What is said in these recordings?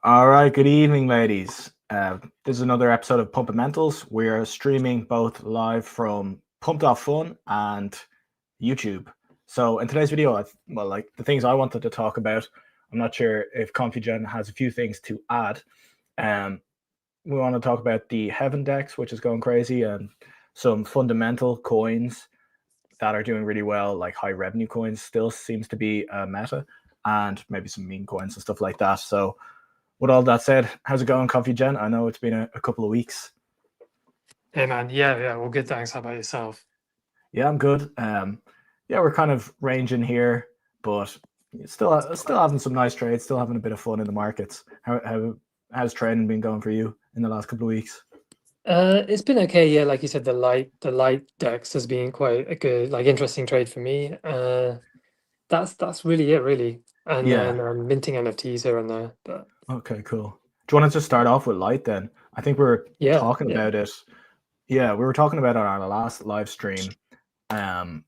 All right, good evening, ladies. This is another episode of Pumpamentals. We are streaming both live from Pumped Off Fun and YouTube. So, in today's video, like the things I wanted to talk about, I'm not sure if Confugen has a few things to add. We want to talk about the Heaven Dex, which is going crazy, and some fundamental coins that are doing really well, like high revenue coins, still seems to be a meta, and maybe some meme coins and stuff like that. So, with all that said, how's it going, Coffee Jen? I know it's been a couple of weeks. Hey man, yeah, well, good. Thanks. How about yourself? Yeah, I'm good. Yeah, we're kind of ranging here, but still having some nice trades, still having a bit of fun in the markets. How's trading been going for you in the last couple of weeks? It's been okay. Yeah, like you said, the light Dex has been quite a good, interesting trade for me. That's really it, really. And Yeah. then minting NFTs here and there. But Okay, cool. Do you want to just start off with Light then? I think we were yeah, talking yeah, about it. Yeah, we were talking about it on our last live stream. Um,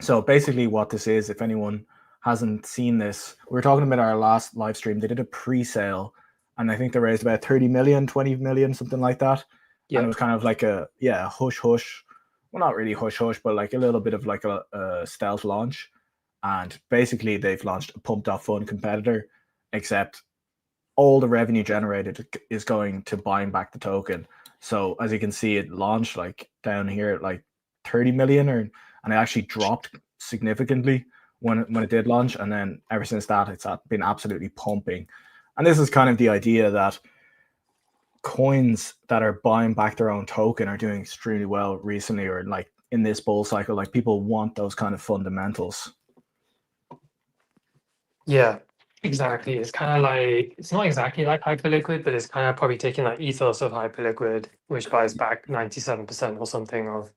So basically, what this is, if anyone hasn't seen this, we were talking about our last live stream. They did a pre-sale, and I think they raised about 30 million, 20 million, something like that. And it yeah, was kind of like a hush hush. Well, not really hush hush, but like a little bit of like a stealth launch. And basically, they've launched a pumped off fun competitor, except all the revenue generated is going to buying back the token. So as you can see, it launched like down here at like 30 million, and it actually dropped significantly when it did launch, and then ever since that, it's been absolutely pumping. And this is kind of the idea that coins that are buying back their own token are doing extremely well recently, or like in this bull cycle. Like people want those kind of fundamentals. yeah. Exactly. It's kind of like it's not exactly like Hyperliquid, but it's kind of probably taking that ethos of Hyperliquid, which buys back 97% or something of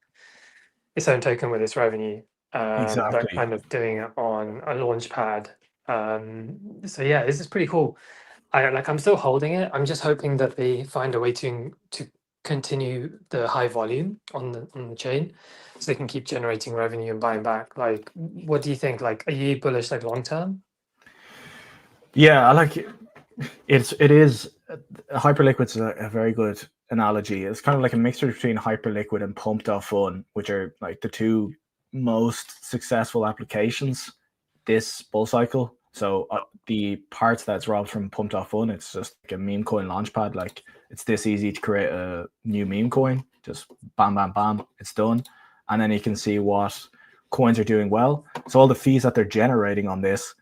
its own token with its revenue, but Exactly. kind of doing it on a launch pad. So yeah, this is pretty cool. I'm still holding it. I'm just hoping that they find a way to continue the high volume on the chain, so they can keep generating revenue and buying back. Like, what do you think? Like, are you bullish like long term? Yeah, I like it. It is Hyperliquid's a very good analogy. It's kind of like a mixture between Hyperliquid and Pumped Off Fun, which are like the two most successful applications this bull cycle. So the parts that's robbed from Pumped Off Fun, it's just like a meme coin launchpad. Like it's this easy to create a new meme coin. Just bam, bam, bam, it's done. And then you can see what coins are doing well. So all the fees that they're generating on this,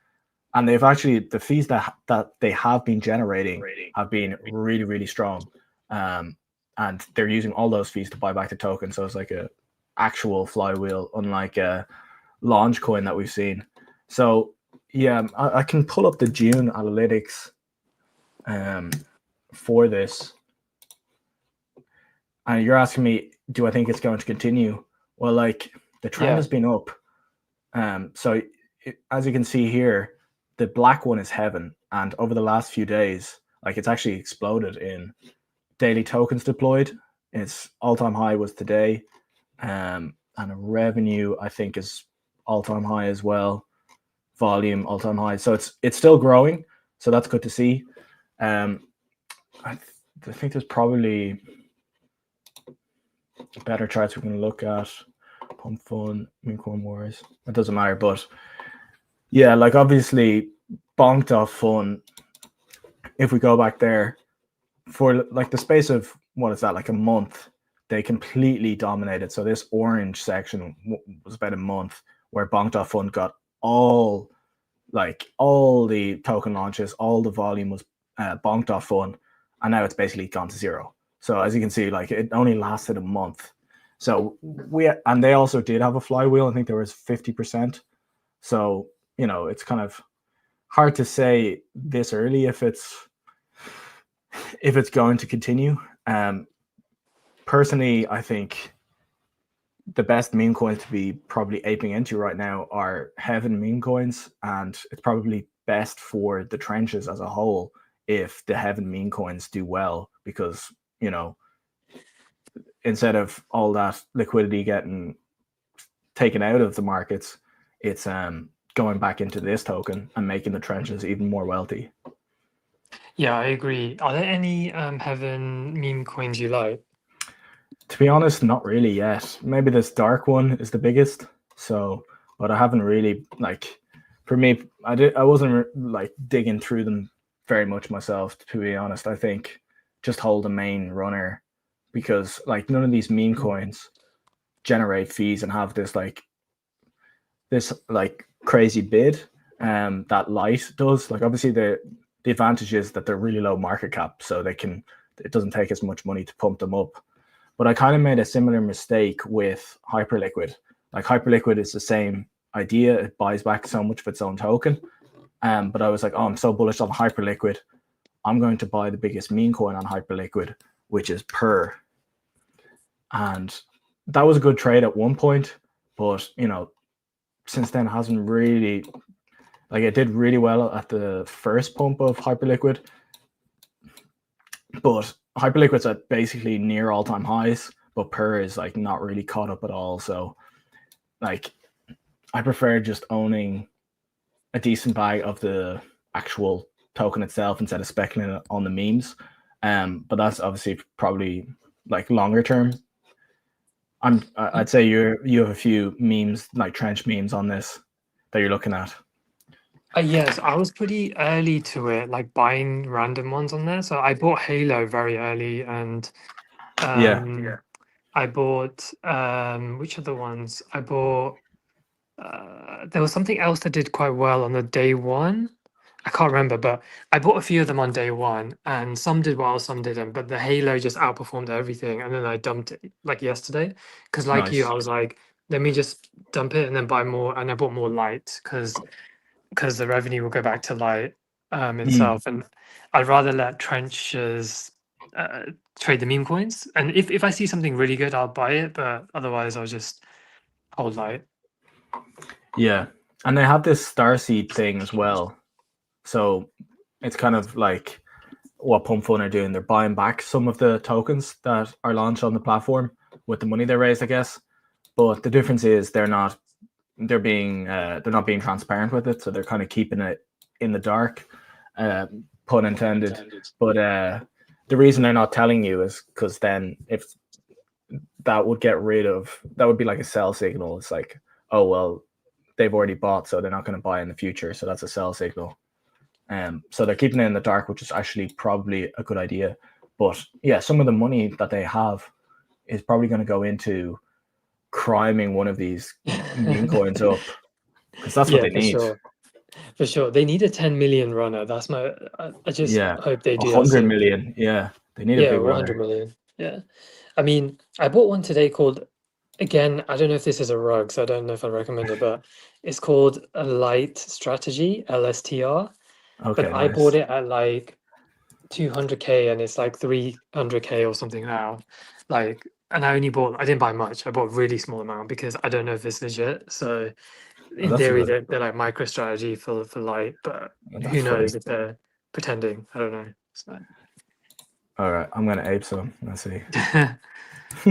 and they've actually the fees that they have been generating have been really really strong, and they're using all those fees to buy back the token. So it's like a actual flywheel, unlike a launch coin that we've seen. So yeah, I can pull up the June analytics um, for this, and you're asking me, do I think it's going to continue? Well, like the trend Yeah, has been up. So as you can see here, the black one is heaven, and over the last few days, like it's actually exploded in daily tokens deployed. Its all-time high was today, and revenue I think is all-time high as well. Volume all-time high, so it's still growing. So that's good to see. Um, I think there's probably better charts we can look at. Pump Fun, Unicorn Wars. It doesn't matter, but yeah, like obviously bonked off fun. If we go back there for like the space of what is that, like a month, they completely dominated. So this orange section was about a month where bonked off fun got all all the token launches, all the volume was bonked off fun, and now it's basically gone to zero. So as you can see, like it only lasted a month. So they also did have a flywheel. I think there was 50%. So it's kind of hard to say this early if it's going to continue. Personally, I think the best meme coins to be probably aping into right now are Heaven meme coins, and it's probably best for the trenches as a whole if the Heaven meme coins do well, because instead of all that liquidity getting taken out of the markets, it's going back into this token and making the trenches even more wealthy. Yeah, I agree. Are there any Heaven meme coins you like? To be honest, not really yet. Maybe this dark one is the biggest. So, but I haven't really like. For me, I wasn't like digging through them very much myself. To be honest, I think just hold the main runner because like none of these meme Mm. coins generate fees and have this like crazy bid that light does. Like obviously the advantage is that they're really low market cap, so it doesn't take as much money to pump them up. But I kind of made a similar mistake with Hyperliquid. Like Hyperliquid is the same idea; it buys back so much of its own token. But I was like, oh, I'm so bullish on Hyperliquid. I'm going to buy the biggest meme coin on Hyperliquid, which is Per. And that was a good trade at one point, but since then it hasn't really like it did really well at the first pump of Hyperliquid, but Hyperliquid's at basically near all-time highs, but Per is like not really caught up at all. So like I prefer just owning a decent bag of the actual token itself instead of speculating on the memes. But that's obviously probably like longer term. I'd say you have a few memes like trench memes on this that you're looking at. Yes, I was pretty early to it, like buying random ones on there. So I bought Halo very early, and Yeah, I bought which are the ones I bought? There was something else that did quite well on the day one. I can't remember, but I bought a few of them on day one, and some did well, some didn't. But the Halo just outperformed everything, and then I dumped it like yesterday because, like you, nice. I was like, let me just dump it and then buy more, and I bought more light because the revenue will go back to light Mm. itself, and I'd rather let trenches trade the meme coins, and if I see something really good, I'll buy it, but otherwise I'll just hold light. Yeah, and they have this starseed thing as well. So it's kind of like what Pump Fun are doing. They're buying back some of the tokens that are launched on the platform with the money they raised, I guess. But the difference is they're not being transparent with it, so they're kind of keeping it in the dark, pun intended. But the reason they're not telling you is because then if that would be like a sell signal. It's like, oh well, they've already bought, so they're not going to buy in the future. So that's a sell signal. So they're keeping it in the dark, which is actually probably a good idea. But yeah, some of the money that they have is probably going to go into criming one of these meme coins up because that's what Yeah, they for need. sure. For sure. They need a 10 million runner. That's my, I just Yeah, hope they do that 100 million. soon. Yeah, they need a Yeah, big 100 runner. million. Yeah. I mean, I bought one today called, again, I don't know if this is a rug, so I don't know if I recommend it, but it's called a light strategy, LSTR. But Okay, I bought nice. it at like 200K and it's like 300K or something now. Like, and I didn't buy much. I bought a really small amount because I don't know if it's legit. So Oh, in that's a theory, good. they're like MicroStrategy for light, but That's who funny. knows if they're pretending? I don't know. So All right, I'm gonna ape some. Let's see. I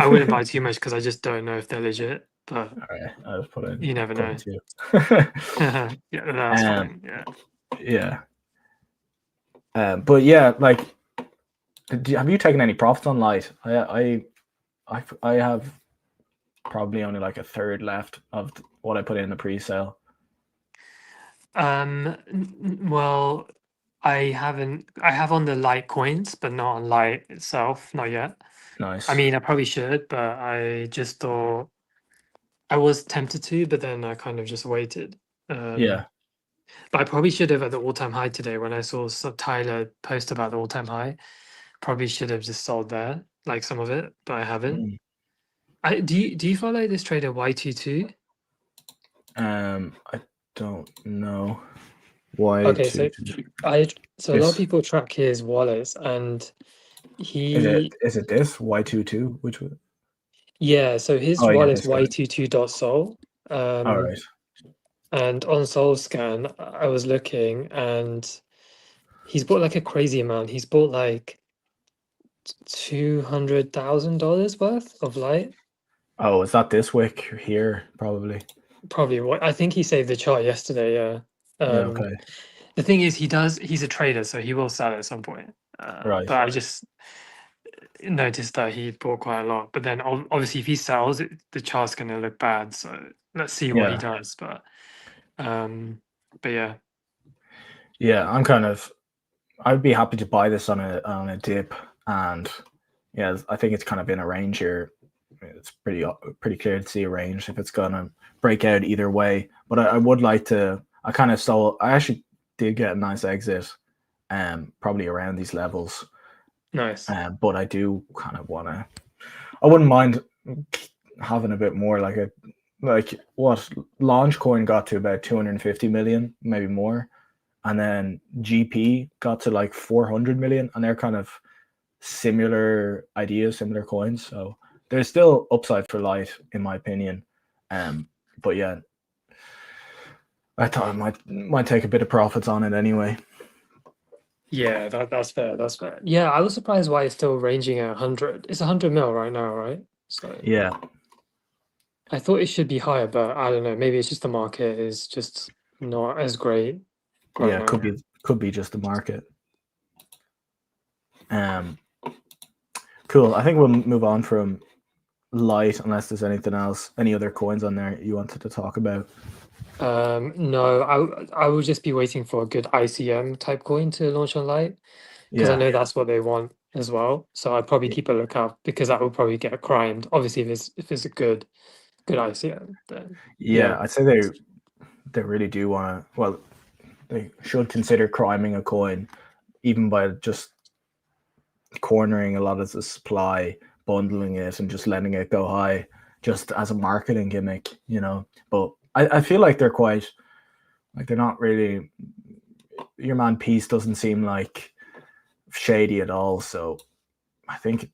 wouldn't buy too much because I just don't know if they're legit. But All right, I'll put in you never put in know. two. Yeah, that's um, fine. Yeah. yeah. But yeah, like, have you taken any profits on light? I have probably only like a third left of what I put in the pre-sale. Well, I haven't. I have on the light coins, but not on light itself. Not yet. I Nice. mean, I probably should, but I just thought I was tempted to, but then I kind of just waited. Um, Yeah. but I probably should have at the all-time high today when I saw Tyler post about the all-time high. Probably should have just sold there, like some of it, but I haven't. Mm. Do you follow this trader Y22? I don't know why Okay, to I so a lot of this. people track his wallets, and Is it he is it this Y22? Which one? yeah, so his Oh yeah, wallet's this guy. Y22.sol. All right. And on SoulScan, I was looking, and he's bought like a crazy amount. He's bought like $200,000 worth of light. Oh, is that this wick here? Probably. Probably what I think he saved the chart yesterday. Yeah. Yeah. Um, Okay. The thing is, he's a trader, so he will sell at some point. Right. But I just noticed that he bought quite a lot. But then obviously, if he sells, the chart's going to look bad. So let's see what he Yeah. does. But yeah. Yeah, I'd be happy to buy this on a dip, and yeah, I think it's kind of in a range here. It's pretty clear to see a range if it's gonna break out either way. But I would like to. I actually did get a nice exit, probably around these levels. Nice. But I do kind of want to. I wouldn't mind having a bit more, like what Launch Coin got to about 250 million, maybe more, and then GP got to like 400 million, and they're kind of similar ideas, similar coins. So there's still upside for Light, in my opinion. But yeah, I thought I might take a bit of profits on it anyway. Yeah, that's fair. That's fair. Yeah, I was surprised why it's still ranging at 100. It's 100 mil right now, right? So Yeah, I thought it should be higher, but I don't know. Maybe it's just the market is just not as great right yeah, now. could be just the market. Cool. I think we'll move on from Light unless there's anything else, any other coins on there you wanted to talk about. No, I will just be waiting for a good ICM type coin to launch on Light because I Yeah, know that's what they want as well. So I'd probably keep a lookout because that will probably get crimed. Obviously, if it's a good ICM, then yeah, I'd say they really do want to. Well, they should consider criming a coin, even by just cornering a lot of the supply, bundling it, and just letting it go high, just as a marketing gimmick, you know. But I feel like they're quite, like they're not really. Your man Peace doesn't seem like shady at all. So I think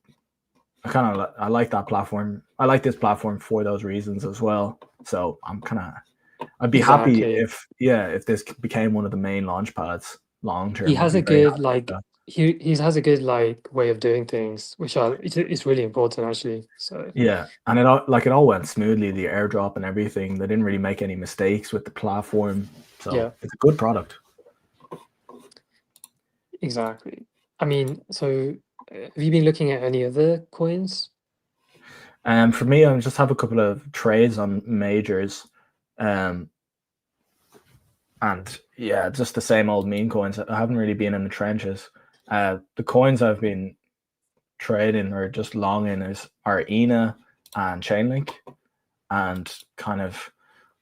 I like that platform. I like this platform for those reasons as well. So I'd be happy exactly. if this became one of the main launch pads long He term. I'd has be a very good happy with that. he has a good like way of doing things, which it's really important actually. So Yeah, and it all went smoothly. The airdrop and everything. They didn't really make any mistakes with the platform, so yeah, it's a good product. exactly. I mean, so have you been looking at any other coins? For me, I just have a couple of trades on majors, um, and yeah, just the same old meme coins. I haven't really been in the trenches. The coins I've been trading or just long in are ENA and Chainlink, and kind of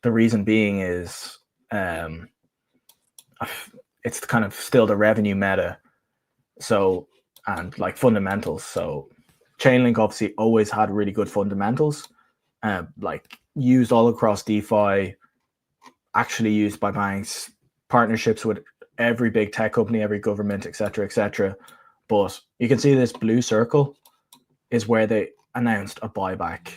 the reason being is it's kind of still the revenue meta. So, and like fundamentals. So Chainlink obviously always had really good fundamentals, like used all across DeFi, actually used by banks, partnerships with every big tech company, every government, etc., etc. But you can see this blue circle is where they announced a buyback,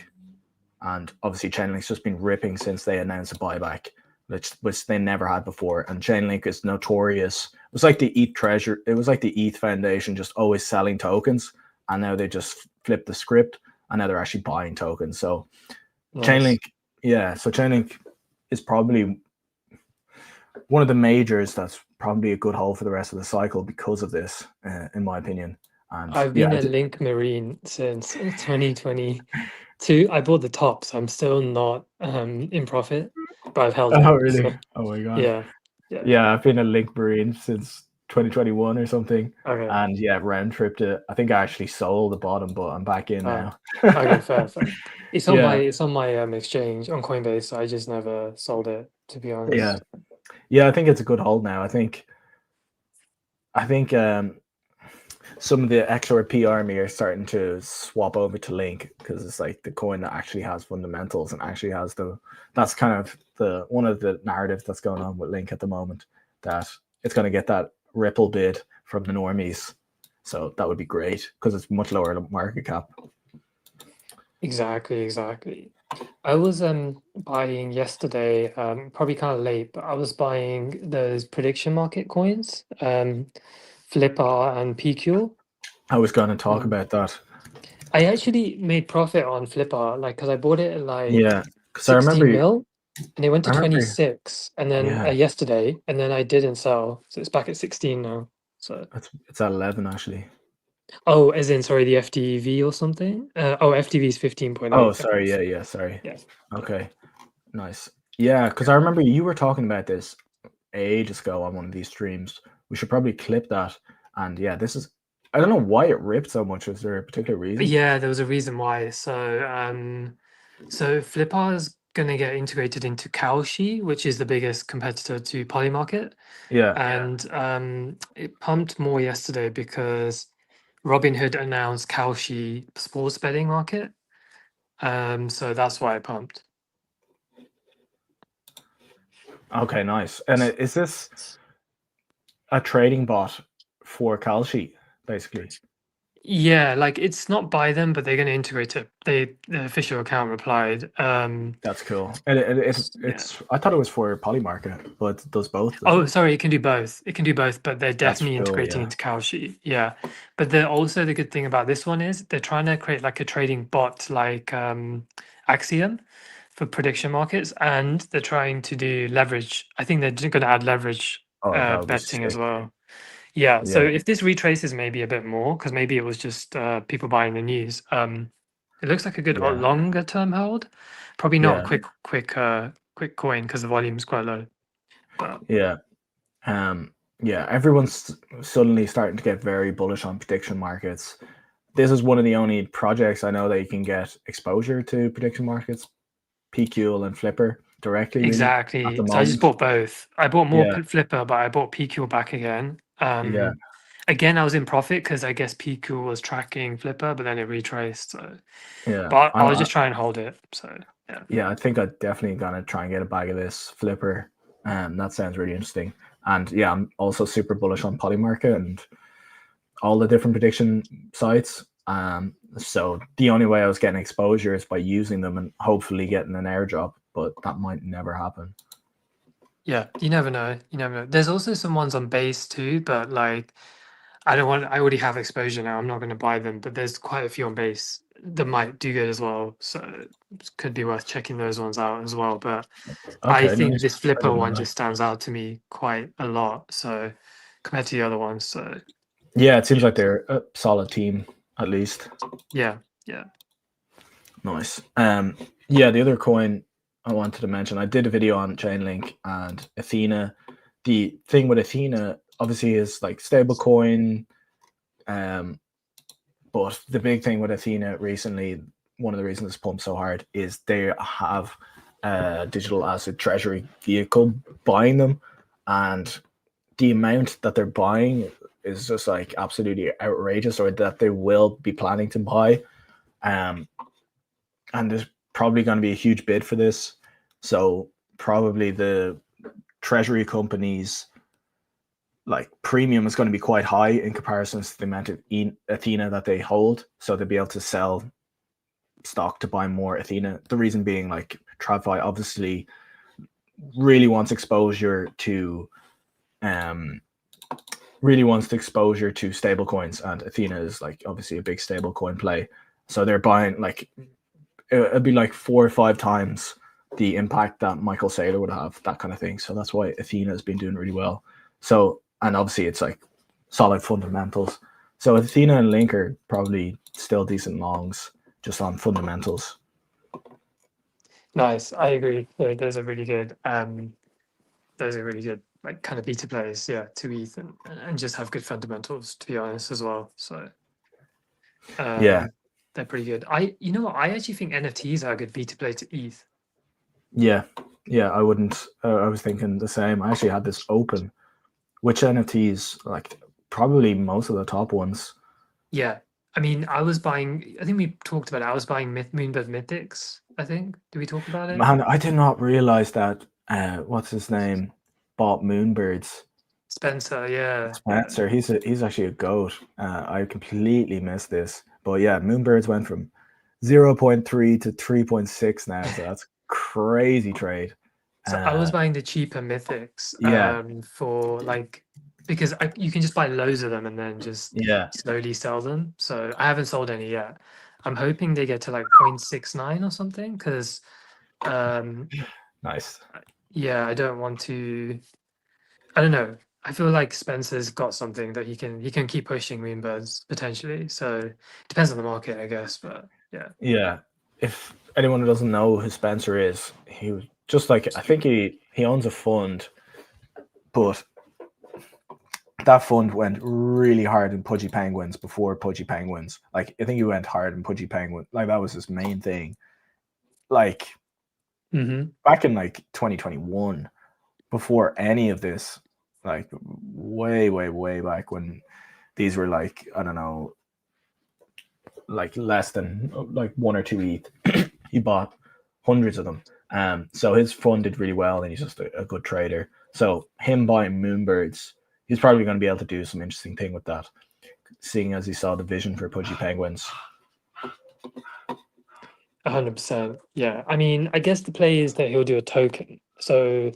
and obviously Chainlink's just been ripping since they announced a buyback, which they never had before. And Chainlink is notorious. It was like the ETH Foundation, just always selling tokens, and now they just flipped the script, and now they're actually buying tokens. So Nice. Chainlink is probably one of the majors that's probably a good hold for the rest of the cycle because of this, in my opinion. And I've been a Link Marine since 2022. I bought the top, so I'm still not in profit, but I've held it. Oh really? So, Oh my god. yeah. Yeah, I've been a Link Marine since 2021 or something. Okay. And yeah, round tripped it. I think I actually sold the bottom, but I'm back in now. Okay, fair. It's on Yeah. my exchange on Coinbase, so I just never sold it, to be honest. Yeah. Yeah, I think it's a good hold now. I think some of the XRP army are starting to swap over to Link because it's like the coin that actually has fundamentals and actually has that's kind of the one of the narratives that's going on with Link at the moment, that it's going to get that Ripple bid from the normies. So that would be great because it's much lower market cap. Exactly. I was buying yesterday, probably kind of late, but I was buying those prediction market coins, Flipper and PQ. I was going to talk about that. I actually made profit on Flipper, like because I bought it at like Yeah, because I 16 remember mil. and it went I to remember. 26, and then Yeah, yesterday, and then I didn't sell, so it's back at 16 now. So it's at 11 actually. oh, as in sorry, the FDV or something. Oh, FDV is Oh, 15.8. sorry. Yeah, sorry. Yeah. Okay, nice. Yeah, because I remember you were talking about this ages ago on one of these streams. We should probably clip that. And yeah, this is. I don't know why it ripped so much. Was there a particular reason? Yeah, there was a reason why. So Flipper is going to get integrated into Kalshi, which is the biggest competitor to Polymarket. Yeah. And it pumped more yesterday because Robinhood announced Kalshi sports betting market. So that's why it pumped. Okay, nice. And is this a trading bot for Kalshi, basically? Yeah, like it's not by them, but they're going to integrate it. The official account replied. That's cool. And Yeah. it's. I thought it was for Polymarket, but it does both, does Oh, it? sorry, it can do both. It can do both, but they're That's definitely true. integrating Yeah. into Kalshi. Yeah. But the good thing about this one is they're trying to create like a trading bot like Axiom for prediction markets, and they're trying to do leverage. I think they're going to add leverage Oh, that would be betting as sick. well. Yeah. So Yeah. if this retraces maybe a bit more, because maybe it was just people buying the news. It looks like a good Yeah. longer term hold. Probably not Yeah. a quick coin because the volume's quite low. But Yeah. Yeah. Everyone's suddenly starting to get very bullish on prediction markets. This is one of the only projects I know that you can get exposure to prediction markets, PQL and Flipper directly, really, at exactly. the So I just moment. bought both. I bought more Yeah. Flipper, but I bought PQ back again. Yeah. Again, I was in profit because I guess PQ was tracking Flipper, but then it retraced. So, Yeah. but I'll just try and hold it. So yeah. Yeah, I think I'm definitely gonna try and get a bag of this Flipper. That sounds really interesting. And yeah, I'm also super bullish on Polymarket and all the different prediction sites. So the only way I was getting exposure is by using them and hopefully getting an airdrop, but that might never happen. Yeah, you never know. You never know. There's also some ones on base too, but like I don't want. I already have exposure now. I'm not going to buy them, but there's quite a few on base that might do good as well. So it could be worth checking those ones out as well. But I Okay, think nice. this I Flipper didn't know one that. just stands out to me quite a lot. So compared to the other ones, so Yeah, it seems like they're a solid team at least. yeah, yeah, Nice. Yeah, the other coin I wanted to mention, I did a video on Chainlink and Athena. The thing with Athena obviously is like stable coin. But the big thing with Athena recently, one of the reasons it's pumped so hard is they have a digital asset treasury vehicle buying them, and the amount that they're buying is just like absolutely outrageous, or that they will be planning to buy. Um, and there's probably going to be a huge bid for this. So probably the treasury companies like premium is going to be quite high in comparison to the amount of Athena that they hold. So they'll be able to sell stock to buy more Athena. The reason being like TradFi obviously really wants exposure to stable coins, and Athena is like obviously a big stable coin play. So they're buying like it'd be like 4 or 5 times the impact that Michael Saylor would have, that kind of thing. So that's why Athena has been doing really well. So, and obviously it's like solid fundamentals. So Athena and Link are probably still decent longs just on fundamentals. nice. I agree. Those are really good. Those are really good, like kind of beta plays. Yeah, to ETH and just have good fundamentals. To be honest, as well. So Yeah, they're pretty good. You know what? I actually think NFTs are a good beta play to ETH. yeah, yeah. I wouldn't. I was thinking the same. I actually had this open. Which NFTs? Like probably most of the top ones. Yeah. I mean, I was buying, I think we talked about it. I was buying Moonbird Mythics, I think. Did we talk about it? Man, I did not realize that. What's his name? Bought Moonbirds. Spencer, yeah. Yeah. Spencer. He's actually a goat. I completely missed this, but yeah, Moonbirds went from 0.3 to 3.6 now, so that's crazy trade. So I was buying the cheaper Mythics Yeah, for like, because you can just buy loads of them and then just yeah, slowly sell them. So I haven't sold any yet. I'm hoping they get to like 0.69 or something because Nice. Yeah, I don't want to. I don't know. I feel like Spencer's got something that he can keep pushing Moonbirds potentially. So depends on the market, I guess. But yeah. Yeah. If anyone who doesn't know who Spencer is, he was just like, I think he owns a fund, but that fund went really hard in Pudgy Penguins before Pudgy Penguins. Like I think he went hard in Pudgy Penguin. Like that was his main thing. Like Mm-hmm. back in like 2021, before any of this, like way, way, way back when these were like, I don't know, like less than like 1 or 2 ETH, he bought hundreds of them. So his fund did really well, and he's just a good trader. So him buying Moonbirds, he's probably going to be able to do some interesting thing with that, seeing as he saw the vision for Pudgy Penguins. 100%. Yeah. I mean, I guess the play is that he'll do a token. So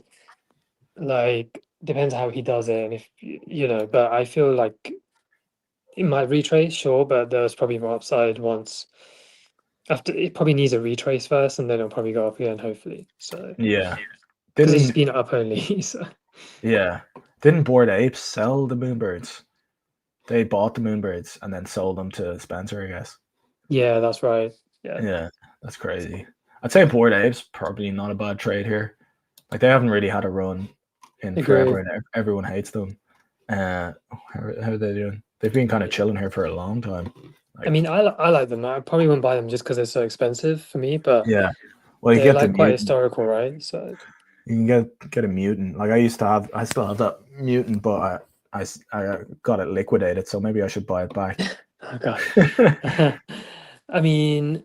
like depends how he does it, and if but I feel like it might retrace, sure, but there's probably more upside once after it probably needs a retrace first, and then it'll probably go up again, hopefully. So Yeah, because it's didn't just been up only. So yeah didn't Bored Apes sell the Moonbirds? They bought the Moonbirds and then sold them to Spencer, I guess. yeah, that's right. Yeah, Yeah, that's crazy. I'd say Bored Apes probably not a bad trade here. Like they haven't really had a run in forever, agree. and everyone hates them. How are they doing? They've been kind of chilling here for a long time. I Like, mean, I like them. I probably wouldn't buy them just because they're so expensive for me, but yeah. Well, you they're get the like quite mutant. historical, right? So You can get a mutant. Like I still have that mutant, but I got it liquidated, so maybe I should buy it back. oh god. I mean,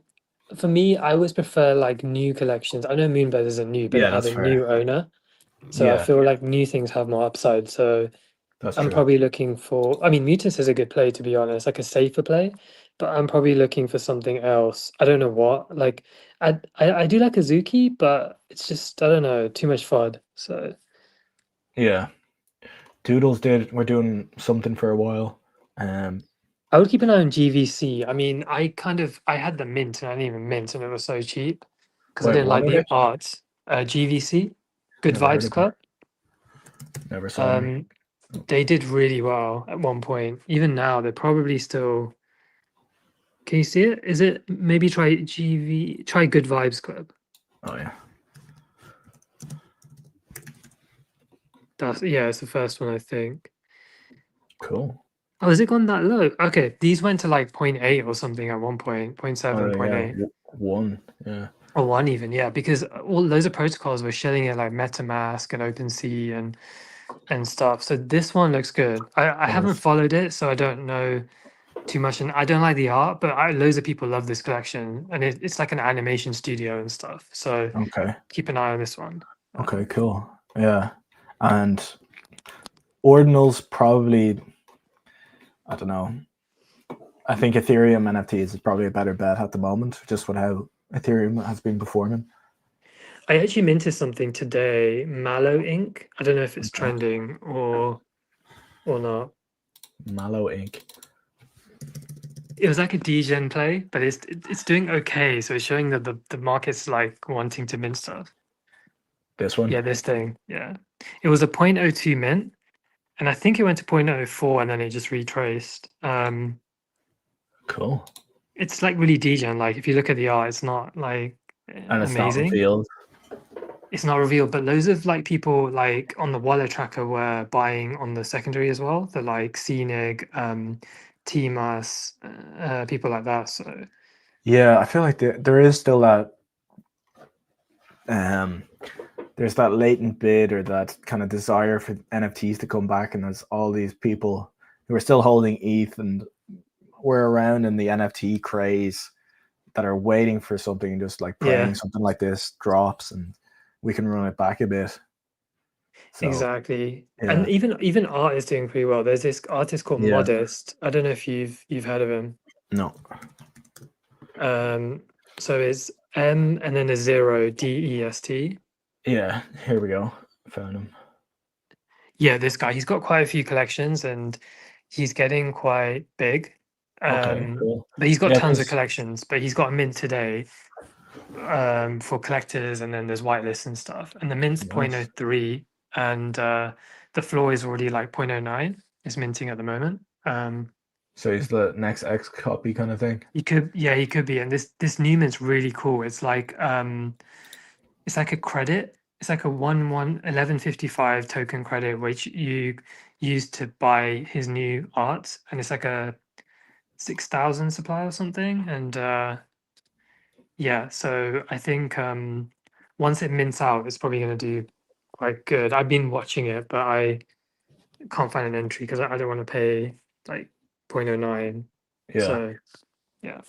for me, I always prefer like new collections. I know Moonbird isn't new, but it Yeah, had that's a fair. new owner. So I Yeah, feel like new things have more upside. So that's I'm true. probably looking for, I mean, Mutus is a good play, to be honest, like a safer play, but I'm probably looking for something else. I don't know what. Like, I do like Azuki, but it's just, I don't know, too much FUD. So Yeah, Doodles did. We're doing something for a while. Um, I would keep an eye on GVC. I mean, I had the mint and I didn't even mint and it was so cheap because I wait, didn't what like are the they? art. GVC, Good Never heard Vibes of them. Club. Never saw them. Um, they did really well at one point. Even now, they're probably still. Can you see it? Is it maybe try Good Vibes Club? Oh yeah, That's yeah, it's the first one I think. cool. Oh, has it gone that low? Okay, these went to like 0.8 or something at one point, 0.7, Oh point yeah, 0.8, one. Yeah, or one even, yeah, because all loads of protocols were shilling it like MetaMask and OpenSea and stuff. So this one looks good. I haven't nice. followed it, so I don't know too much, and I don't like the art, but loads of people love this collection, and it's like an animation studio and stuff. So Okay. keep an eye on this one. Okay. Cool. Yeah, and ordinals probably. I don't know. I think Ethereum NFTs is probably a better bet at the moment, just with how Ethereum has been performing. I actually minted something today, Mallow Ink. I don't know if it's Okay. trending or not. Mallow Ink. It was like a degen play, but it's doing okay. So it's showing that the market's like wanting to mint stuff. This one. Yeah, this thing. Yeah, it was a 0.02 mint, and I think it went to 0.04, and then it just retraced. Cool. It's like really degen. Like if you look at the art, it's not like And it's not amazing. revealed. It's not revealed, but loads of like people like on the wallet tracker were buying on the secondary as well. The like CNIG, TMAS, people like that. So Yeah, I feel like there is still that. Um, there's that latent bid or that kind of desire for NFTs to come back, and there's all these people who are still holding ETH and we're around in the NFT craze that are waiting for something, just like yeah, praying something like this drops and we can run it back a bit. So exactly. And yeah, even art is doing pretty well. There's this artist called yeah, Modest. I don't know if you've heard of him. no, So it's M and then a zero DEST. yeah. Here we go. Found him. Yeah, this guy. He's got quite a few collections and he's getting quite big. Okay, cool. But he's got Yeah, tons of because collections. But he's got a mint today. for collectors, and then there's whitelists and stuff. And the mint's Nice. 0.03, and the floor is already like 0.09. It's minting at the moment. So he's the next X copy kind of thing. He could be. And this new mint's really cool. It's like a credit. It's like a 1155 token credit, which you use to buy his new art, and it's like a 6,000 supply or something. And yeah, so I think once it mints out, it's probably going to do quite good. I've been watching it, but I can't find an entry because I don't want to pay like 0.09. Yeah, So yeah,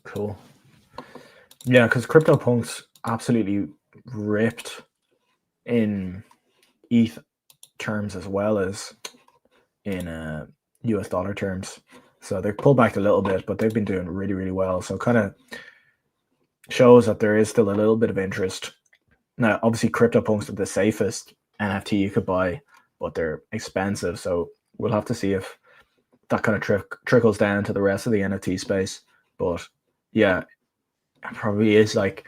cool. Yeah, because CryptoPunks absolutely ripped in ETH terms as well as in US dollar terms. So they pulled back a little bit, but they've been doing really, really well. So kind of shows that there is still a little bit of interest. Now, obviously, CryptoPunks are the safest NFT you could buy, but they're expensive. So we'll have to see if that kind of trickles down to the rest of the NFT space. But yeah, it probably is like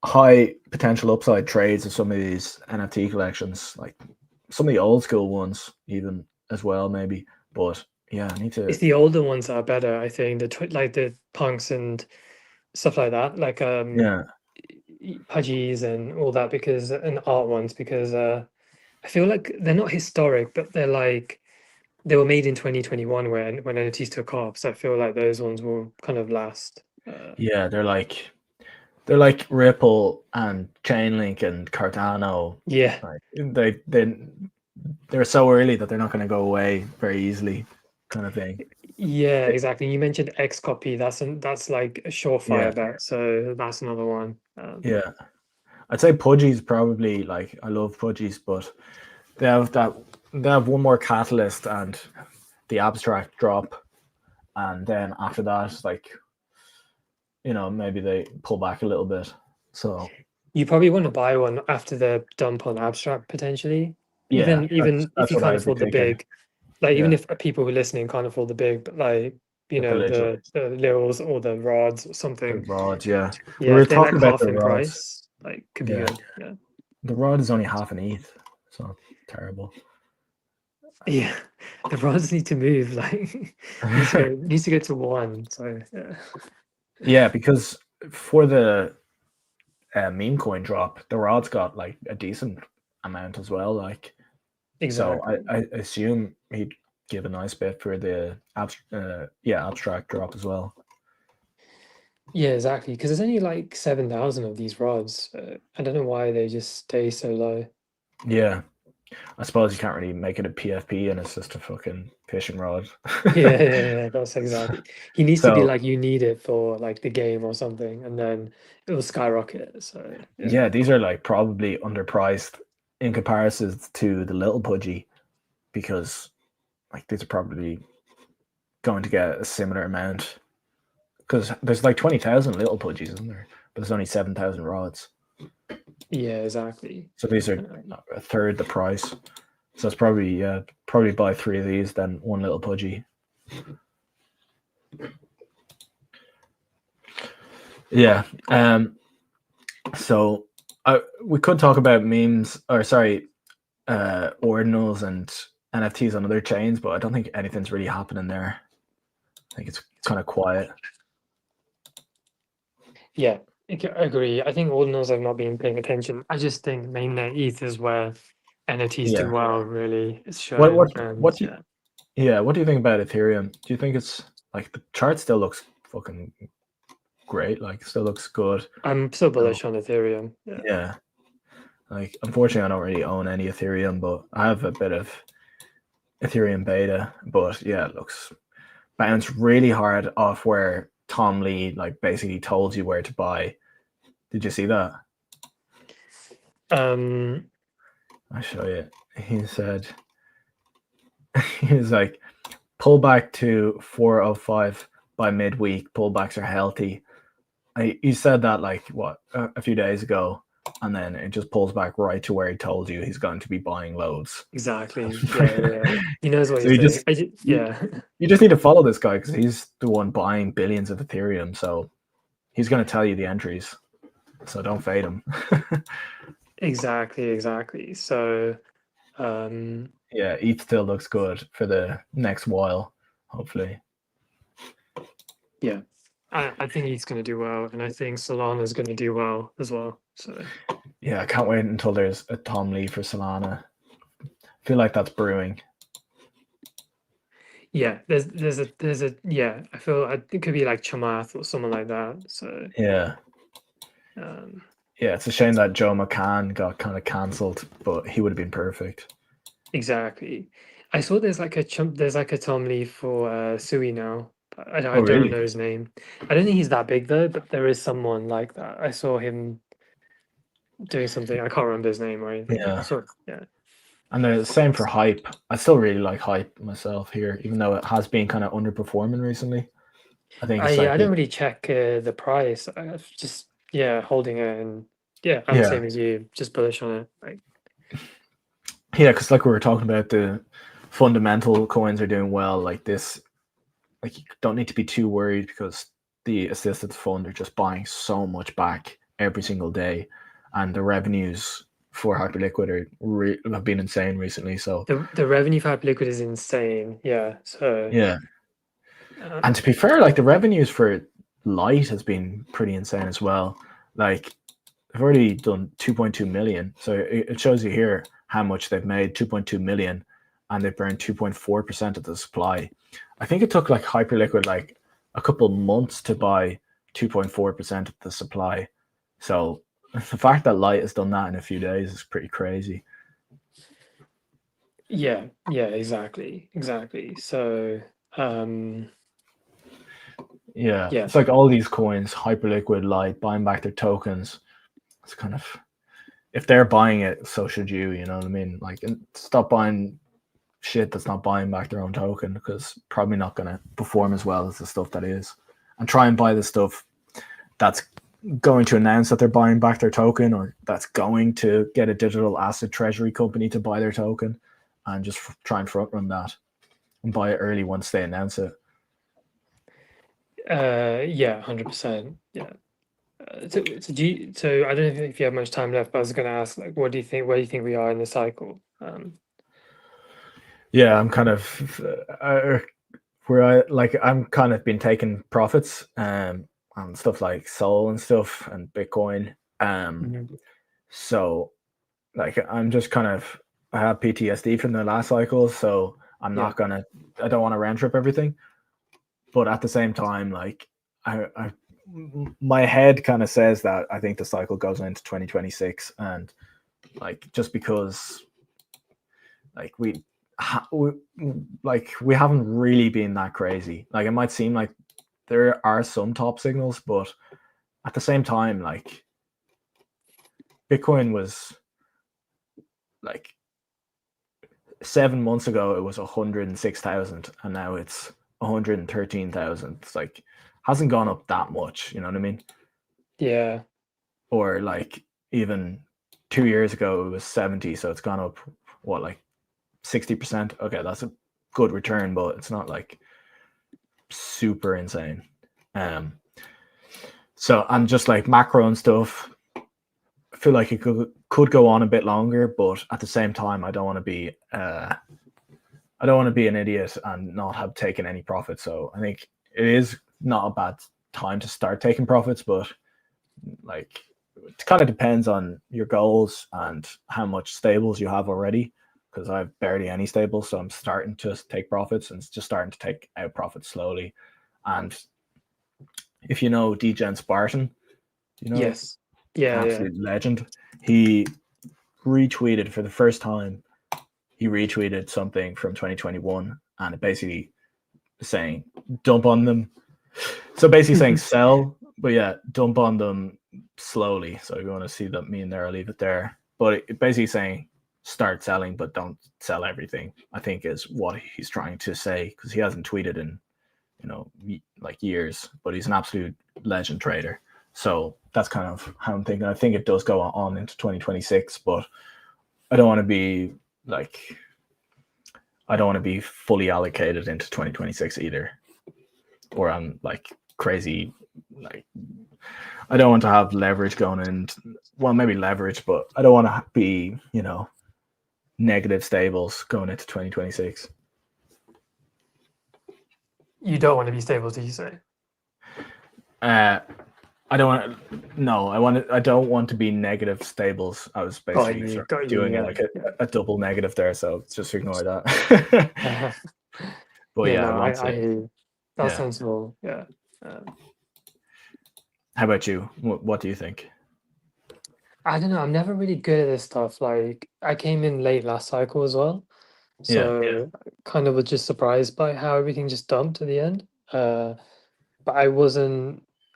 high potential upside trades of some of these NFT collections, like some of the old school ones, even as well, maybe. But yeah, I need it's to. the older ones that are better. I think like the punks and stuff like that, like Yeah, pudgies and all that, because and art ones, because I feel like they're not historic, but they're like they were made in 2021 when NFTs took off. So I feel like those ones will kind of last. yeah, they're like Ripple and Chainlink and Cardano. Yeah, Like they're so early that they're not going to go away very easily, kind of thing. yeah, exactly. You mentioned X copy. That's like a Yeah, surefire bet. So that's another one. yeah. I'd say Pudgy's probably like I love Pudgy's, but they have that they have one more catalyst and the abstract drop, and then after that, like maybe they pull back a little bit. So You probably want to buy one after the dump on abstract potentially. yeah, Even if that's you what can't I'd be afford the thinking. big, like even Yeah, if people who are listening can't afford the big, but like the the polygenic, littles or the rods or the something. rods. Yeah, we Yeah, were if they're like talking about half the in rods. price, like could be Yeah, good. Yeah. the rod is only half an ETH, so terrible. Yeah. The rods need to move, like needs to go to one. So yeah. Yeah, because for the meme coin drop, the rod's got like a decent amount as well. Like, so Exactly. I assume he'd give a nice bit for the abstract drop as well. Yeah, exactly. Because there's only like 7,000 of these rods. I don't know why they just stay so low. Yeah, I suppose you can't really make it a PFP and it's just a fucking fishing rod. Yeah, that's exactly. He needs to be So like, you need it for like the game or something, and then it will skyrocket. So yeah. yeah, these are like probably underpriced in comparison to the little pudgy because like these are probably going to get a similar amount because there's like 20,000 little pudgies, isn't there? But there's only 7,000 rods. Yeah, exactly. So these are a third the price. So it's probably buy 3 of these, then one little pudgy. Yeah. So we could talk about memes, or sorry, ordinals and NFTs on other chains, but I don't think anything's really happening there. I think it's kind of quiet. Yeah, I agree. I think ordinals have not been paying attention. I just think mainnet ETH is where NFTs do Yeah. well, really. It's What shown. what And what do you, yeah, yeah, what do you think about Ethereum? Do you think it's like the chart still looks fucking great, like still looks good? I'm so So, bullish on Ethereum. Yeah. yeah. Like unfortunately I don't really own any Ethereum, but I have a bit of Ethereum beta, but yeah, it looks bounced really hard off where Tom Lee like basically told you where to buy. Did you see that? Um, I'll show you. He said he was like pull back to 405 by midweek. Pullbacks are healthy. He said that like what a few days ago, and then it just pulls back right to where he told you he's going to be buying loads. Exactly. Yeah. He knows what So he's you doing. just you just need to follow this guy because he's the one buying billions of Ethereum. So he's going to tell you the entries. So don't fade him. Exactly. So, yeah, ETH still looks good for the next while, hopefully. yeah, I think he's going to do well, and I think Solana is going to do well as well. So yeah, I can't wait until there's a Tom Lee for Solana. I feel like that's brewing. yeah, there's a yeah. I feel it could be like Chamath or someone like that. So yeah, it's a shame that Joe McCann got kind of cancelled, but he would have been perfect. Exactly. I saw there's like a Tom Lee for Sui now. I don't really? know his name. I don't think he's that big though, but there is someone like that. I saw him doing something. I can't remember his name or anything. Yeah. Yeah. And the same for Hype. I still really like Hype myself here, even though it has been kind of underperforming recently. I think it's I don't really check the price. I just holding it, and I'm the same as you, just bullish on it. Like because like we were talking about, the fundamental coins are doing well. Like this, like you don't need to be too worried because the assisted fund are just buying so much back every single day, and the revenues for Hyperliquid have been insane recently. So the revenue for Hyperliquid is insane. Yeah. So yeah. And to be fair, like the revenues for Light has been pretty insane as well. Like they've already done 2.2 million. So it shows you here how much they've made, 2.2 million, and they've burned 2.4% of the supply. I think it took like Hyperliquid like a couple months to buy 2.4% of the supply. So the fact that Light has done that in a few days is pretty crazy. Yeah, exactly. So yeah, it's like all these coins, Hyperliquid, Light, buying back their tokens. It's kind of, if they're buying it, so should you. You know what I mean? Like, and stop buying shit that's not buying back their own token, because probably not going to perform as well as the stuff that is. And try and buy the stuff that's going to announce that they're buying back their token, or that's going to get a digital asset treasury company to buy their token, and just try and front run that and buy it early once they announce it. 100%. Yeah. So I don't know if you have much time left, but I was going to ask, like, what do you think? Where do you think we are in the cycle? Yeah, I'm kind of I'm kind of been taking profits on stuff like Sol and stuff and Bitcoin. So like I'm just kind of, I have PTSD from the last cycle, so I'm not gonna, I don't want to round trip everything. But at the same time, like my head kind of says that I think the cycle goes into 2026, and like just because like we haven't really been that crazy. Like it might seem like there are some top signals, but at the same time, like Bitcoin was like 7 months ago, it was 106,000, and now it's 113,000. It's like hasn't gone up that much. You know what I mean? Yeah. Or like even 2 years ago, it was 70, so it's gone up what, like 60%. Okay, that's a good return, but it's not like super insane. So I'm just like macro and stuff, I feel like it could go on a bit longer, but at the same time, I don't want to be an idiot and not have taken any profit. So I think it is not a bad time to start taking profits, but like it kind of depends on your goals and how much stables you have already, because I have barely any stables, so I'm starting to take profits and just starting to take out profits slowly. And if you know Degen Spartan, you know, yes, absolute legend. He retweeted for the first time. He retweeted something from 2021, and it basically saying dump on them. So basically saying sell, but yeah, dump on them slowly. So if you want to see that meme there, I'll leave it there. But it basically saying start selling, but don't sell everything, I think is what he's trying to say, because he hasn't tweeted in like years, but he's an absolute legend trader. So that's kind of how I'm thinking. I think it does go on into 2026, but I don't want to be like, I don't want to be fully allocated into 2026 either, or I'm like crazy. Like, I don't want to have leverage going in. Well, maybe leverage, but I don't want to be, negative stables going into 2026. You don't want to be stable, did you say? I don't want to. No, I don't want to be negative stables. I was basically sort of doing it like a double negative there, so just ignore that. But Yeah, yeah, I no, want I to. hear you. That's Yeah. sensible. Yeah. How about you? What do you think? I don't know. I'm never really good at this stuff. Like, I came in late last cycle as well. Yeah. So kind of was just surprised by how everything just dumped at the end. But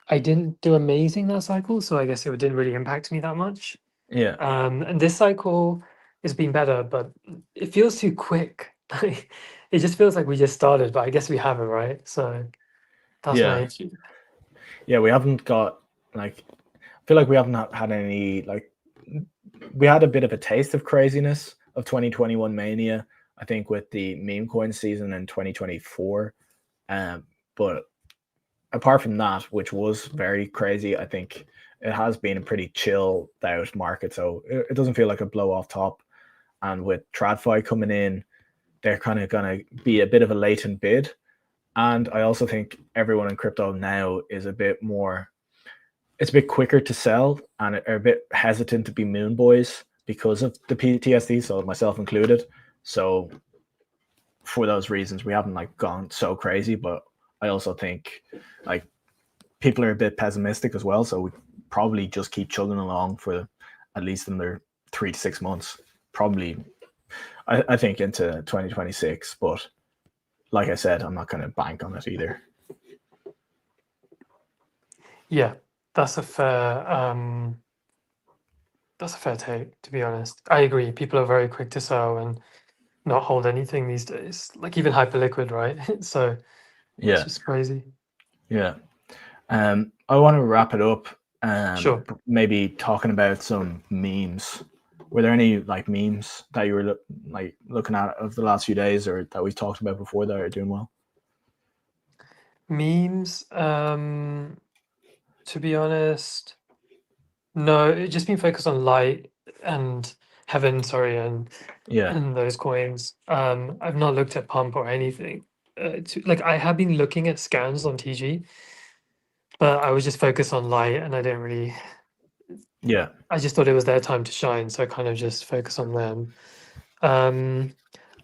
I didn't do amazing that cycle, so I guess it didn't really impact me that much. Yeah. And this cycle has been better, but it feels too quick. Like, it just feels like we just started, but I guess we haven't, right? So that's my Yeah. issue. Yeah. We haven't got like. I feel like we haven't had any like. We had a bit of a taste of craziness of 2021 mania. I think with the meme coin season in 2024, but apart from that, which was very crazy, I think it has been a pretty chilled out market. So it doesn't feel like a blow off top. And with TradFi coming in, they're kind of going to be a bit of a latent bid. And I also think everyone in crypto now is a bit more, it's a bit quicker to sell and are a bit hesitant to be moon boys because of the PTSD, so myself included. So for those reasons, we haven't like gone so crazy, but I also think like people are a bit pessimistic as well. So we probably just keep chugging along for at least another 3 to 6 months. Probably, I think into 2026. But like I said, I'm not going to bank on it either. Yeah, that's a fair take, to be honest. I agree. People are very quick to sell and not hold anything these days. Like even Hyperliquid, right? So it's Yeah, just crazy. yeah. I want to wrap it up. Sure. Maybe talking about some memes. Were there any like memes that you were looking at of the last few days, or that we talked about before that are doing well? Memes, to be honest, no, it's just been focused on light and heaven, sorry, Yeah, and those coins. I've not looked at pump or anything. Like I have been looking at scans on TG, but I was just focused on light and I didn't really. yeah. I just thought it was their time to shine, so I kind of just focus on them.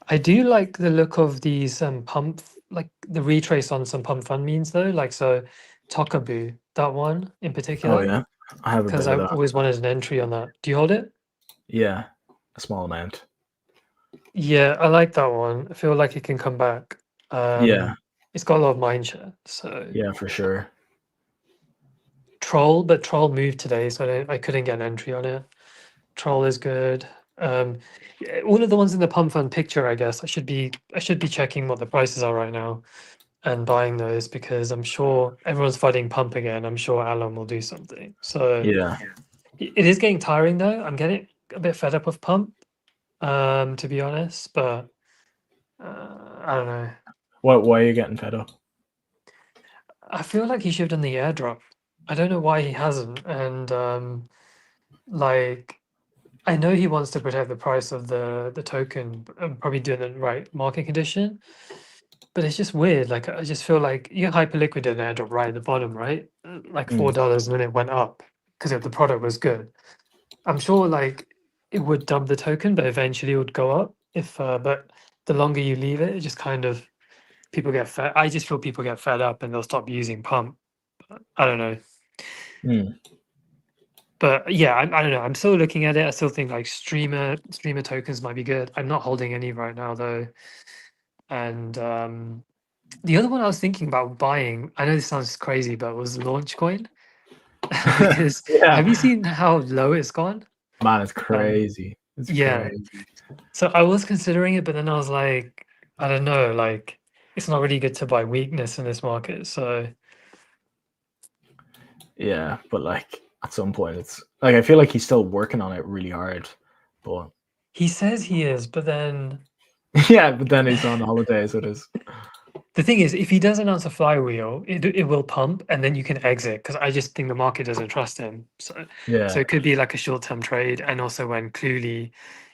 I do like the look of these pump, like the retrace on some pump fund memes though, like so Tokaboo, that one in Oh particular, yeah, I have a because bit of I've that. always wanted an entry on that. Do you hold it? Yeah, a small amount. Yeah, I like that one. I feel like it can come back. Yeah, It's got a lot of mind share. So yeah, for sure. Troll, but Troll moved today, so I couldn't get an entry on it. Troll is good. Yeah, all of the ones in the pump fund picture, I guess I should be checking what the prices are right now and buying those because I'm sure everyone's fighting pump again. I'm sure Alan will do something. So Yeah. it is getting tiring though. I'm getting a bit fed up with pump, to be honest. But I don't know. Why are you getting fed up? I feel like he should have done the airdrop. I don't know why he hasn't. And like I know he wants to protect the price of the token and probably doing the right market condition. But it's just weird. Like I just feel like you Hyperliquid did an airdrop right at the bottom, right? Like Mm. $4, and then it went up because the product was good. I'm sure like it would dump the token, but eventually it would go up. If but the longer you leave it, it just kind of people get fed. I just feel people get fed up and they'll stop using pump. I don't know. Mm. But yeah, I don't know. I'm still looking at it. I still think like streamer tokens might be good. I'm not holding any right now though. And the other one I was thinking about buying, I know this sounds crazy, but was Launch Coin. Because have you Yeah, seen how low it's gone? man, it's Um, crazy. It's yeah. crazy. So I was considering it, but then I was like, I don't know, like it's not really good to buy weakness in this market. So Yeah, but like at some point, it's like I feel like he's still working on it really hard, but He says he is, but then yeah, but then he's on holiday, so it is. the thing is, if he does announce a flywheel, it will pump, and then you can exit. Because I just think the market doesn't trust him. So Yeah, it could be like a short term trade, and also when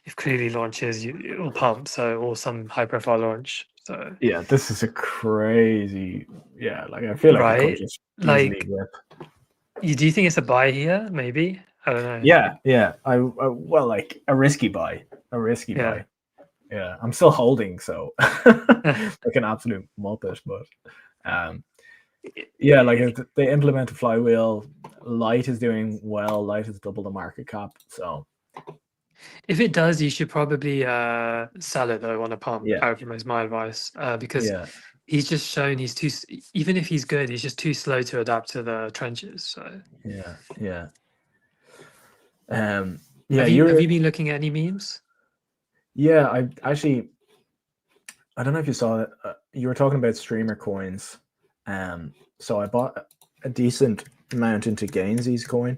if Clearly launches, it will pump. So or some high profile launch. So yeah, this is a crazy. Yeah, like I feel like it could right, just easily like whip. do you think it's a buy here? Maybe I don't know. Yeah. I well, like a risky buy, a risky Yeah. buy. Yeah, I'm still holding, so like an absolute muppet. But yeah, like if they implement a flywheel, Light is doing well. Light has doubled the market cap, so If it does, you should probably sell it though on a pump. yeah, Is my advice because yeah, he's just shown he's even if he's good, he's just too slow to adapt to the trenches. So yeah. Yeah, have you're. you been looking at any memes? Yeah, I actually. I don't know if you saw it. You were talking about streamer coins. So I bought a decent amount into Gainsey's coin.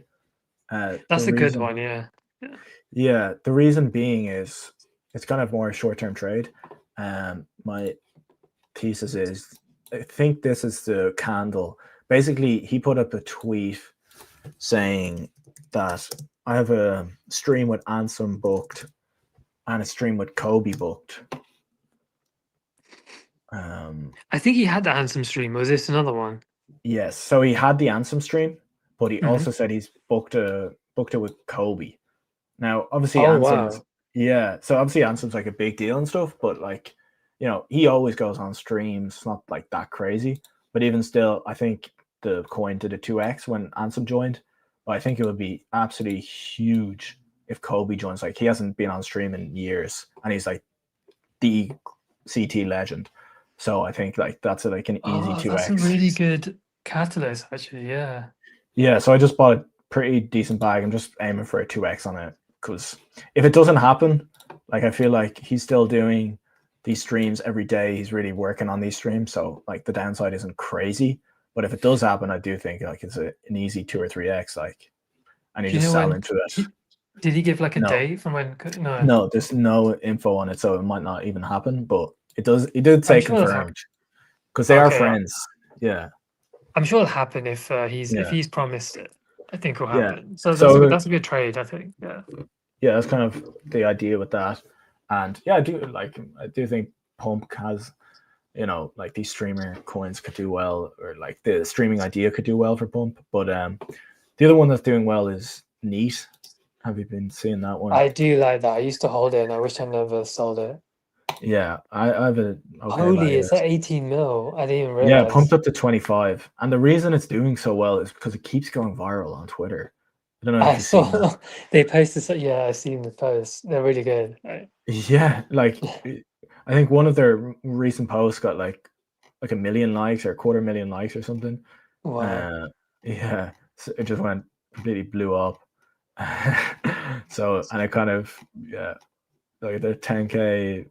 The That's a good reason, one. Yeah. Yeah. yeah, the reason being is it's kind of more a short-term trade. My thesis is I think this is the candle. Basically, he put up a tweet saying that I have a stream with Ansem booked and a stream with Kobe booked. I think he had the handsome stream. Was this another one? Yes, so he had the Ansem stream, but he Hmm. also said he's booked it with Kobe. Now, obviously, Oh Ansem's wow. yeah, so obviously Ansem's like a big deal and stuff, but like he always goes on streams. It's not like that crazy, but even still, I think the coin did a 2x when Ansem joined. But I think it would be absolutely huge if Kobe joins. Like he hasn't been on stream in years, and he's like the CT legend. So I think like that's like an easy Oh, that's a 2x. really good catalyst, actually. Yeah. Yeah, so I just bought a pretty decent bag. I'm just aiming for a 2x on it because if it doesn't happen, like I feel like he's still doing these streams every day. He's really working on these streams, so like the downside isn't crazy. But if it does happen, I do think like it's an easy 2 or 3x. Like, and you Do you just know sell when into it. did he give like a No, date from when? No, no, there's no info on it, so it might not even happen. But it does. It did I'm say sure it'll happen. confirmed because they are Okay, friends. Yeah, I'm sure it'll happen if yeah, he's promised it. I think it'll yeah. happen. So So that's a good trade. I think. Yeah. yeah, that's kind of the idea with that. And yeah, I do think Pump has, like these streamer coins could do well, or like the streaming idea could do well for Pump. But the other one that's doing well is Neat. Have you been seeing that one? I do like that. I used to hold it, and I wish I never sold it. Yeah, I have a okay Holy, value. it's at 18 mil. I didn't even Yeah, pumped realize. up to 25. And the reason it's doing so well is because it keeps going viral on Twitter. I don't know if I you've seen that. saw they posted. Yeah, I've seen the posts. They're really good. Right. Yeah, like I think one of their recent posts got like a million likes or a quarter million likes or something. Wow. Uh, yeah, so it just went completely blew up. So and it kind of yeah, like the 10K.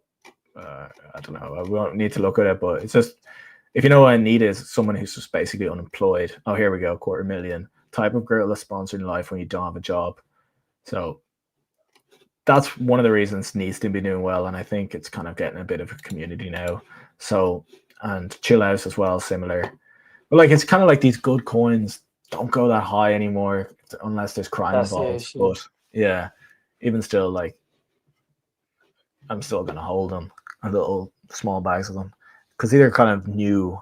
I don't know. We don't need to look at it, but it's just if you know what I need is someone who's just basically unemployed. Oh, here we go, quarter million. Type of girl that's sponsored in life when you don't have a job. So that's one of the reasons needs to be doing well, and I think it's kind of getting a bit of a community now. So and chill out as well, similar. But like it's kind of like these good coins don't go that high anymore unless there's crime That's the involved. issue. But yeah, even still, like I'm still gonna hold them, a little small bags of them, because these are kind of new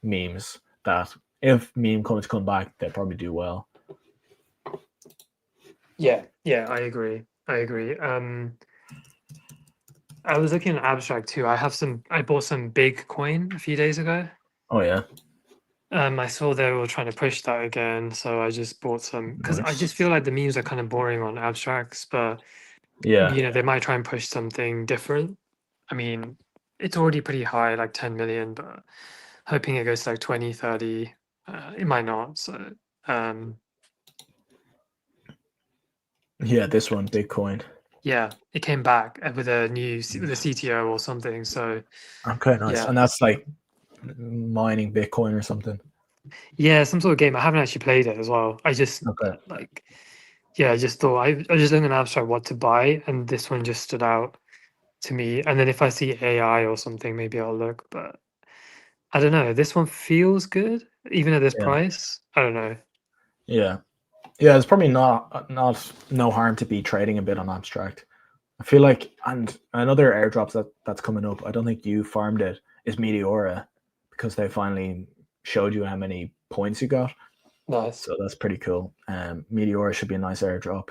memes that if meme coins come back, they probably do well. Yeah, yeah, I agree. I agree. I was looking at abstract too. I bought some big coin a few days ago. Oh yeah, I saw they were trying to push that again, so I just bought some because I nice. just feel like the memes are kind of boring on abstracts, but Yeah, they might try and push something different. I mean, it's already pretty high, like 10 million, but hoping it goes to like 20, 30. It might not. So, um, yeah. This one, Bitcoin. yeah, it came back with with a CTO or something. So, Okay, nice. yeah, And that's like mining Bitcoin or something. Yeah, some sort of game. I haven't actually played it as well. I just Okay. like, yeah, I just thought I was just looking at abstract what to buy, and this one just stood out to me. And then if I see AI or something, maybe I'll look. But I don't know. This one feels good, even at this Yeah. price. I don't know. Yeah. Yeah. It's probably not no harm to be trading a bit on abstract. I feel like, and another airdrops that's coming up. I don't think you farmed it. Is Meteora, because they finally showed you how many points you got. Nice. So that's pretty cool. Meteora should be a nice airdrop.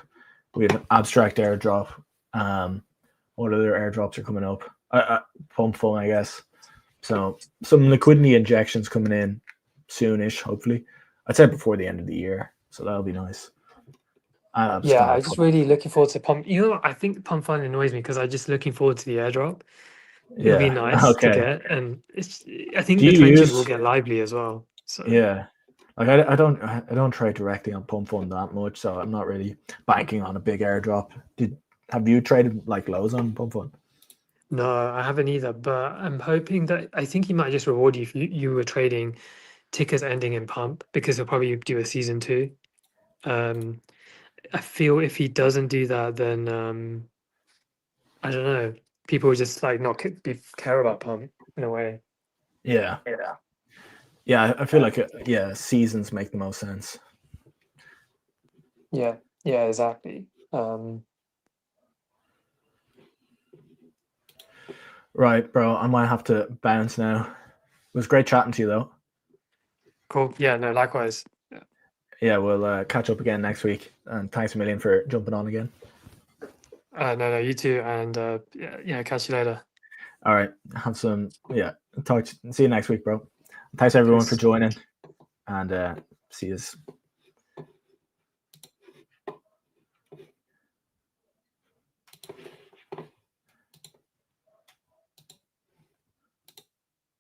We have an abstract airdrop. What other airdrops are coming up? Pump Fun, I guess. So some liquidity injections coming in soonish, hopefully. I'd say before the end of the year. So that'll be nice. And I'm just Yeah, gonna I'm just really looking forward to Pump. You know, I think Pump Fun annoys me because I'm just looking forward to the airdrop. It'll be yeah. nice to Okay. get, and it's. I think Do the you trenches will use get lively as well. So yeah. Like I don't trade directly on Pump Fund that much, so I'm not really banking on a big airdrop. Have you traded like lows on Pump Fund? no, I haven't either. But I'm hoping that I think he might just reward you if you were trading tickers ending in pump because he'll probably do a season two. Um, I feel if he doesn't do that, then I don't know. People will just like not care about pump in a way. Yeah. Yeah. Yeah, I feel like yeah, seasons make the most sense. Yeah. Yeah. Exactly. Um, Right, bro. I might have to bounce now. It was great chatting to you, though. cool. Yeah. No. Likewise. Yeah, we'll catch up again next week. And thanks a million for jumping on again. No. You too. And yeah. Yeah. Catch you later. All right, have some. Yeah, see you next week, bro. Thanks everyone for Peace. joining, and see you.